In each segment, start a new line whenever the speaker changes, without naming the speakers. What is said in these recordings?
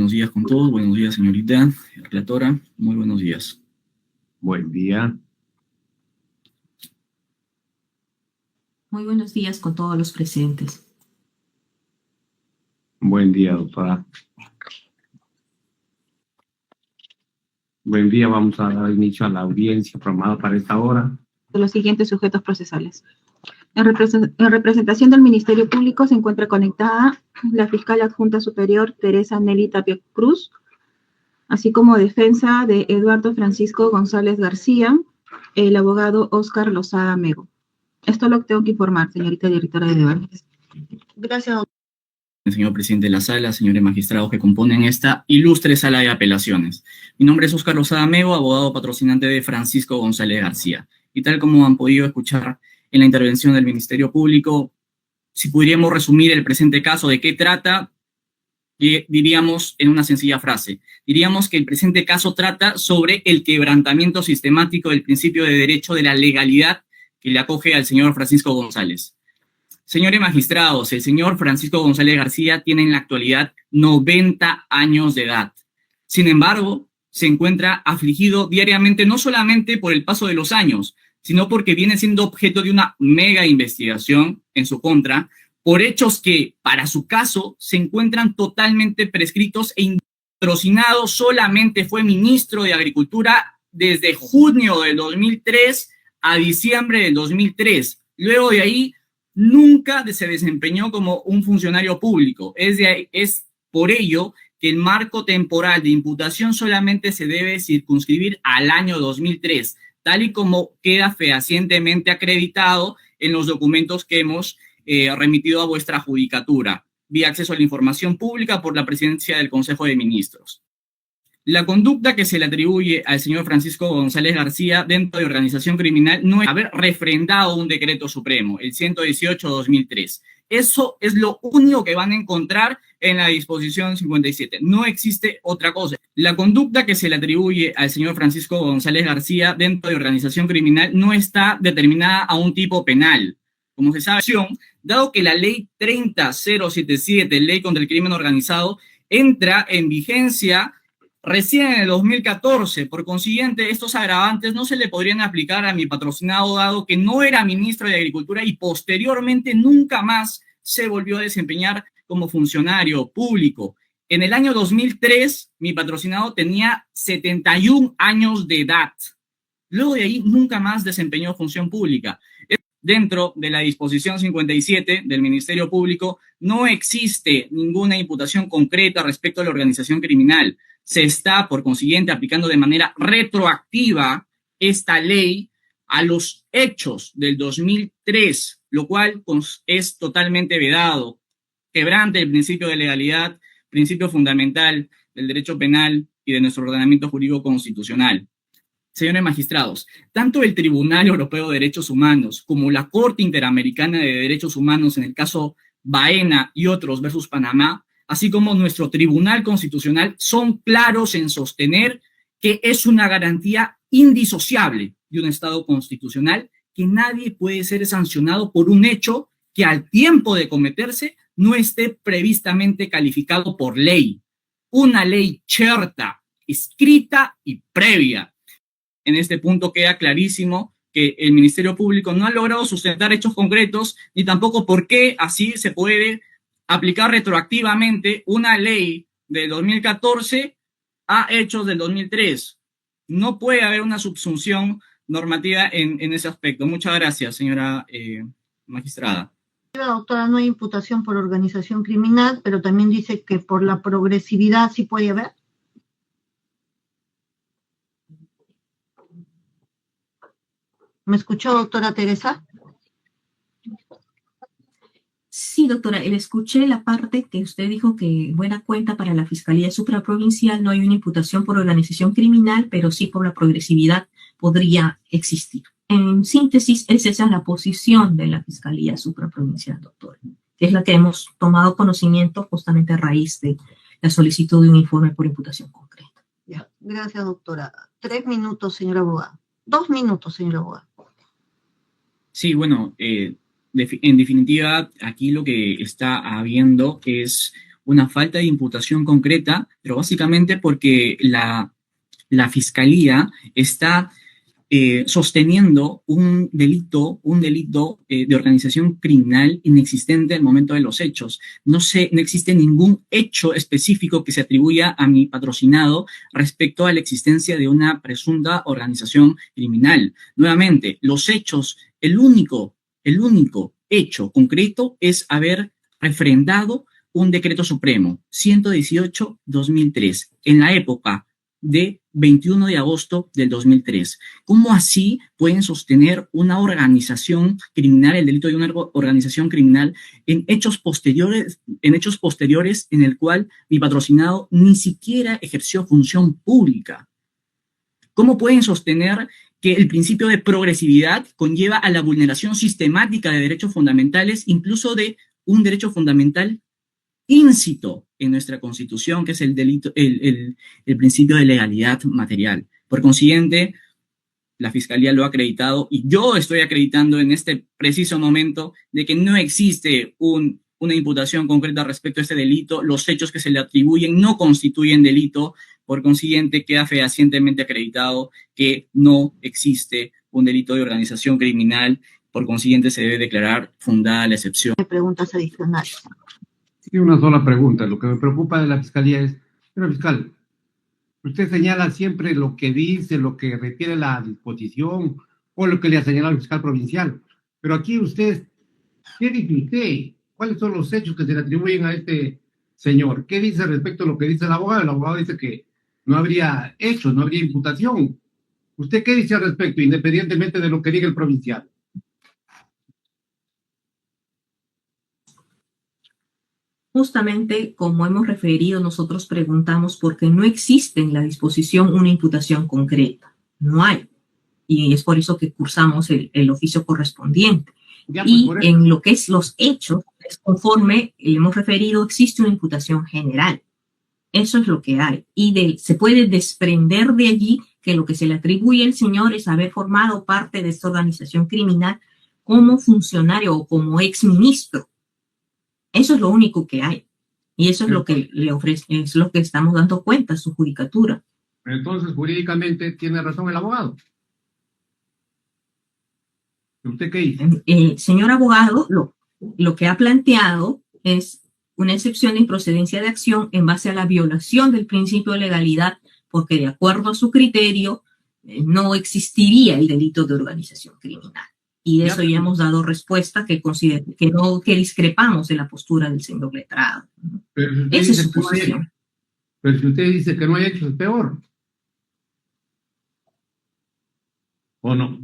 Buenos días con todos, buenos días señorita relatora, muy buenos días.
Buen día.
Muy buenos días con todos los presentes.
Buen día, doctora. Buen día, vamos a dar inicio a la audiencia programada para esta hora.
De los siguientes sujetos procesales. En representación del Ministerio Público se encuentra conectada la fiscal adjunta superior Teresa Nelly Tapia Cruz, así como defensa de Eduardo Francisco González García, el abogado Óscar Lozada Mego. Esto lo tengo que informar, señorita directora de debates. Gracias, doctor.
Señor presidente de la sala, señores magistrados que componen esta ilustre sala de apelaciones. Mi nombre es Óscar Lozada Mego, abogado patrocinante de Francisco González García. Y tal como han podido escuchar en la intervención del Ministerio Público, si pudiéramos resumir el presente caso, ¿de qué trata? Diríamos en una sencilla frase. Diríamos que el presente caso trata sobre el quebrantamiento sistemático del principio de derecho de la legalidad que le acoge al señor Francisco González. Señores magistrados, el señor Francisco González García tiene en la actualidad 90 años de edad. Sin embargo, se encuentra afligido diariamente no solamente por el paso de los años, sino porque viene siendo objeto de una mega investigación en su contra por hechos que, para su caso, se encuentran totalmente prescritos e patrocinado. Solamente fue ministro de Agricultura desde junio del 2003 a diciembre del 2003. Luego de ahí, nunca se desempeñó como un funcionario público. Es por ello que el marco temporal de imputación solamente se debe circunscribir al año 2003, tal y como queda fehacientemente acreditado en los documentos que hemos remitido a vuestra judicatura, vía acceso a la información pública por la presidencia del Consejo de Ministros. La conducta que se le atribuye al señor Francisco González García dentro de organización criminal no es haber refrendado un decreto supremo, el 118/2003. Eso es lo único que van a encontrar en la disposición 57. No existe otra cosa. La conducta que se le atribuye al señor Francisco González García dentro de organización criminal no está determinada a un tipo penal. Como se sabe, dado que la ley 30077, ley contra el crimen organizado, entra en vigencia recién en el 2014, por consiguiente, estos agravantes no se le podrían aplicar a mi patrocinado, dado que no era ministro de Agricultura y posteriormente nunca más se volvió a desempeñar como funcionario público. En el año 2003, mi patrocinado tenía 71 años de edad. Luego de ahí, nunca más desempeñó función pública. Dentro de la disposición 57 del Ministerio Público, no existe ninguna imputación concreta respecto a la organización criminal. Se está, por consiguiente, aplicando de manera retroactiva esta ley a los hechos del 2003, lo cual es totalmente vedado, quebrante el principio de legalidad, principio fundamental del derecho penal y de nuestro ordenamiento jurídico constitucional. Señores magistrados, tanto el Tribunal Europeo de Derechos Humanos como la Corte Interamericana de Derechos Humanos en el caso Baena y otros versus Panamá, así como nuestro Tribunal Constitucional, son claros en sostener que es una garantía indisociable de un Estado constitucional que nadie puede ser sancionado por un hecho que al tiempo de cometerse no esté previstamente calificado por ley. Una ley cierta, escrita y previa. En este punto queda clarísimo que el Ministerio Público no ha logrado sustentar hechos concretos, ni tampoco por qué así se puede aplicar retroactivamente una ley del 2014 a hechos del 2003. No puede haber una subsunción normativa en ese aspecto. Muchas gracias, señora magistrada.
Doctora, no hay imputación por organización criminal, pero también dice que por la progresividad sí puede haber. ¿Me escuchó, doctora Teresa?
Sí, doctora, le escuché la parte que usted dijo que buena cuenta para la Fiscalía Supraprovincial no hay una imputación por organización criminal, pero sí por la progresividad podría existir. En síntesis, esa es la posición de la Fiscalía Supraprovincial, doctora, que es la que hemos tomado conocimiento justamente a raíz de la solicitud de un informe por imputación concreta.
Ya, gracias, doctora. 3 minutos, señora abogada. 2 minutos, señora abogada.
Sí, bueno, en definitiva, aquí lo que está habiendo es una falta de imputación concreta, pero básicamente porque la Fiscalía está sosteniendo un delito de organización criminal inexistente al momento de los hechos. No existe ningún hecho específico que se atribuya a mi patrocinado respecto a la existencia de una presunta organización criminal. Nuevamente, los hechos, el único hecho concreto es haber refrendado un decreto supremo 118-2003 en la época de 21 de agosto del 2003. ¿Cómo así pueden sostener una organización criminal, el delito de una organización criminal, en hechos posteriores en el cual mi patrocinado ni siquiera ejerció función pública? ¿Cómo pueden sostener que el principio de progresividad conlleva a la vulneración sistemática de derechos fundamentales, incluso de un derecho fundamental íncito en nuestra Constitución, que es el principio de legalidad material? Por consiguiente, la Fiscalía lo ha acreditado y yo estoy acreditando en este preciso momento de que no existe una imputación concreta respecto a este delito. Los hechos que se le atribuyen no constituyen delito. Por consiguiente, queda fehacientemente acreditado que no existe un delito de organización criminal. Por consiguiente, se debe declarar fundada la excepción.
Preguntas adicionales.
Sí, una sola pregunta. Lo que me preocupa de la Fiscalía es, señor fiscal, usted señala siempre lo que dice, lo que requiere la disposición o lo que le ha señalado el fiscal provincial. Pero aquí usted, ¿qué dice usted? ¿Cuáles son los hechos que se le atribuyen a este señor? ¿Qué dice respecto a lo que dice el abogado? El abogado dice que no habría hechos, no habría imputación. ¿Usted qué dice al respecto, independientemente de lo que diga el provincial?
Justamente como hemos referido, nosotros preguntamos porque no existe en la disposición una imputación concreta. No hay. Y es por eso que cursamos el oficio correspondiente.
Ya, pues,
y en lo que es los hechos, conforme hemos referido, existe una imputación general. Eso es lo que hay. Y se puede desprender de allí que lo que se le atribuye al señor es haber formado parte de esta organización criminal como funcionario o como exministro. Eso es lo único que hay. Y eso es lo que le ofrece, es lo que estamos dando cuenta, su judicatura.
Entonces, jurídicamente, tiene razón el abogado. ¿Usted qué dice?
Señor abogado, lo que ha planteado es una excepción de improcedencia de acción en base a la violación del principio de legalidad, porque de acuerdo a su criterio no existiría el delito de organización criminal. Y de eso ya hemos dado respuesta que discrepamos de la postura del señor letrado. Esa es su posición.
Pero si usted dice que no hay hechos, es peor. ¿O no?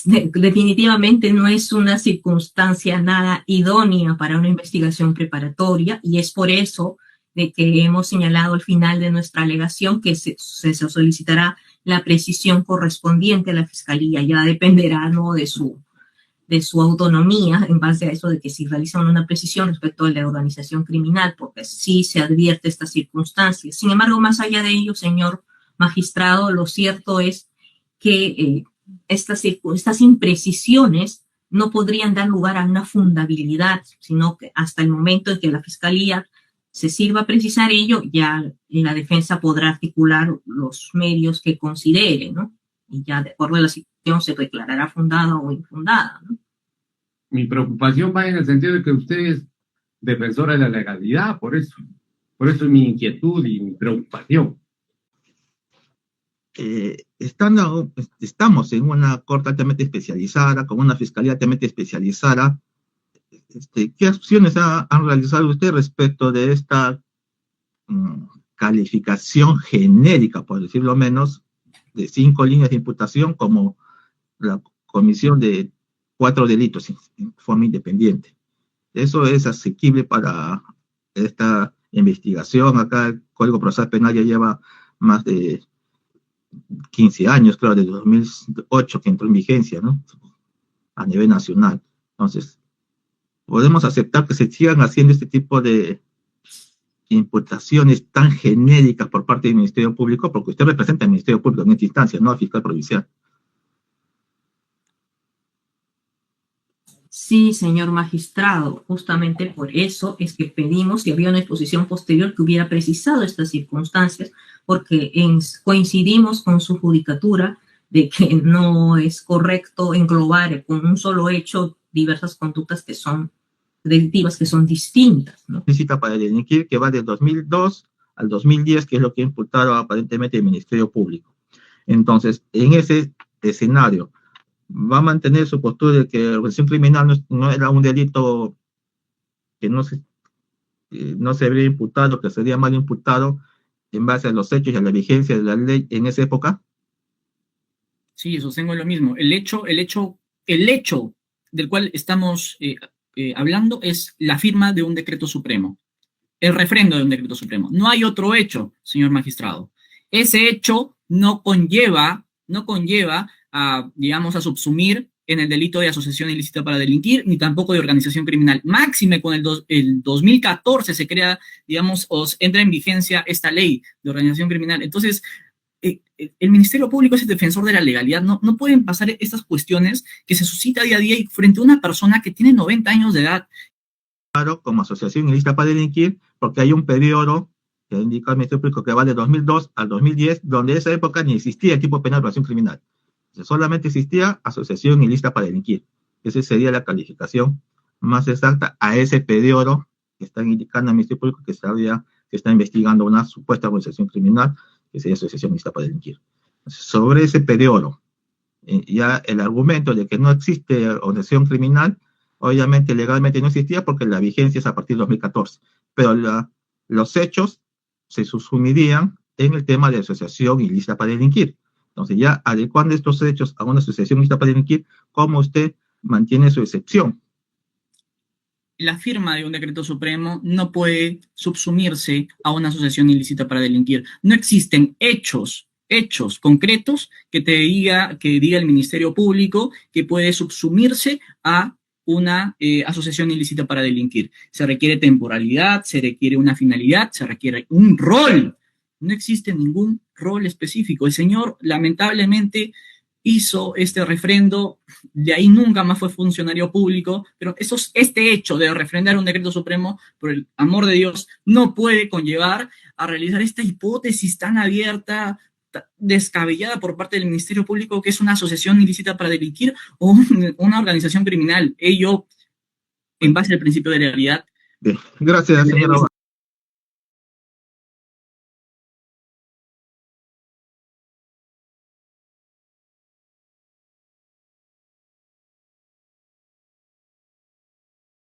Definitivamente no es una circunstancia nada idónea para una investigación preparatoria y es por eso de que hemos señalado al final de nuestra alegación que se solicitará la precisión correspondiente a la Fiscalía. Ya dependerá, ¿no?, de su autonomía en base a eso de que si realizan una precisión respecto a la organización criminal, porque sí se advierte estas circunstancias. Sin embargo, más allá de ello, señor magistrado, lo cierto es que estas imprecisiones no podrían dar lugar a una fundabilidad, sino que hasta el momento en que la Fiscalía se sirva a precisar ello, ya la defensa podrá articular los medios que considere, ¿no? Y ya de acuerdo a la situación se declarará fundada o infundada, ¿no?
Mi preocupación va en el sentido de que usted es defensora de la legalidad, por eso es mi inquietud y mi preocupación.
Estamos en una corte altamente especializada, con una fiscalía altamente especializada. ¿Qué acciones han realizado usted respecto de esta calificación genérica, por decirlo menos, de 5 líneas de imputación como la comisión de 4 delitos en forma independiente? ¿Eso es asequible para esta investigación? Acá el Código Procesal Penal ya lleva más de 15 años, claro, desde 2008 que entró en vigencia, ¿no?, a nivel nacional. Entonces, podemos aceptar que se sigan haciendo este tipo de imputaciones tan genéricas por parte del Ministerio Público, porque usted representa al Ministerio Público en esta instancia, no al fiscal provincial.
Sí, señor magistrado, justamente por eso es que pedimos que había una exposición posterior que hubiera precisado estas circunstancias, porque coincidimos con su judicatura de que no es correcto englobar con un solo hecho diversas conductas que son delictivas, que son distintas, ¿no?
Ilícita para delinquir, que va del 2002 al 2010, que es lo que ha imputado aparentemente el Ministerio Público. Entonces, en ese escenario, va a mantener su postura de que la organización criminal no era un delito que no se habría imputado, que sería mal imputado en base a los hechos y a la vigencia de la ley en esa época.
Sí, sostengo lo mismo. El hecho del cual estamos hablando es la firma de un decreto supremo, el refrendo de un decreto supremo. No hay otro hecho, señor magistrado. Ese hecho no conlleva a, digamos, a subsumir en el delito de asociación ilícita para delinquir, ni tampoco de organización criminal. Máxime con el 2014 se crea, digamos, o entra en vigencia esta ley de organización criminal. Entonces, el Ministerio Público es el defensor de la legalidad. No pueden pasar estas cuestiones que se suscita día a día y frente a una persona que tiene 90 años de edad.
Claro, como asociación ilícita para delinquir, porque hay un periodo que indica el Ministerio Público que va de 2002 al 2010, donde en esa época ni existía el tipo penal de organización criminal. Solamente existía asociación ilícita para delinquir. Esa sería la calificación más exacta a ese periodo que están indicando al Ministerio Público que está investigando una supuesta organización criminal, que sería asociación ilícita para delinquir. Sobre ese periodo, ya el argumento de que no existe organización criminal, obviamente legalmente no existía porque la vigencia es a partir de 2014, pero los hechos se subsumirían en el tema de asociación ilícita para delinquir. Entonces, ya adecuando estos hechos a una asociación ilícita para delinquir, ¿cómo usted mantiene su excepción?
La firma de un decreto supremo no puede subsumirse a una asociación ilícita para delinquir. No existen hechos concretos que diga el Ministerio Público que puede subsumirse a una asociación ilícita para delinquir. Se requiere temporalidad, se requiere una finalidad, se requiere un rol. No existe ningún rol específico. El señor, lamentablemente, hizo este refrendo, de ahí nunca más fue funcionario público, pero este hecho de refrendar un decreto supremo, por el amor de Dios, no puede conllevar a realizar esta hipótesis tan abierta, descabellada por parte del Ministerio Público, que es una asociación ilícita para delinquir o una organización criminal. Ello, en base al principio de legalidad.
Bien, gracias, señora.